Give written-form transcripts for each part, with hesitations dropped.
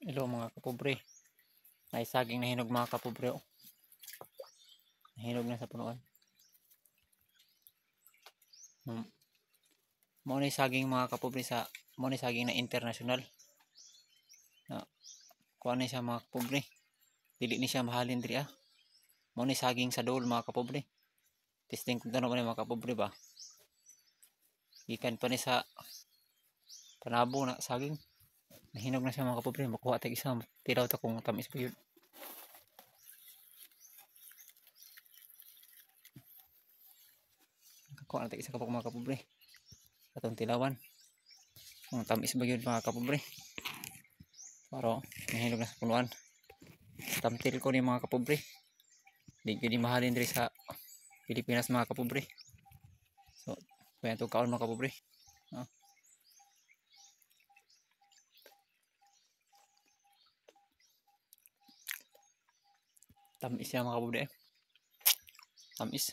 Hello mga kapobre. May saging na hinog mga kapobre. Oh. Nahinog na sa punuan. Mo ni saging mga kapobre sa mo ni saging na international. Na kuha ni siya mga kapobre. Dili ni siya mahalin diri ah. Mo ni saging sa dol mga kapobre. Testing kung tanong mga kapobre ba. Ikan pa ni sa panabo na saging. Nahinog na siya mga kapobre. Makuha tag isa. Tiraw ta kung tamis pa yun. Kuha na tag isa kapag mga kapobre. Atong tilawan. Kung tamis ba yun mga kapobre. Pero nahinog na sa punuan. Tamtil ko ni mga kapobre. Di ko di mahalin diri sa Pilipinas mga kapobre. So, kaya ito kaon mga kapobre. Tamis siya mga kapobre. Tamis.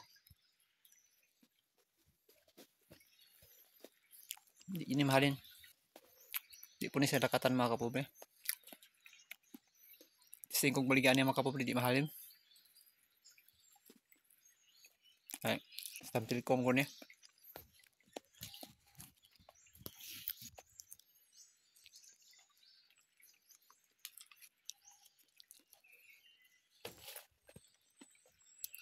Di ini mahalin. Di po ni siya dakatan mga kapobre. Singkong baligaan niya mga kapobre. Di mahalin. Ay, tamtil ko niya.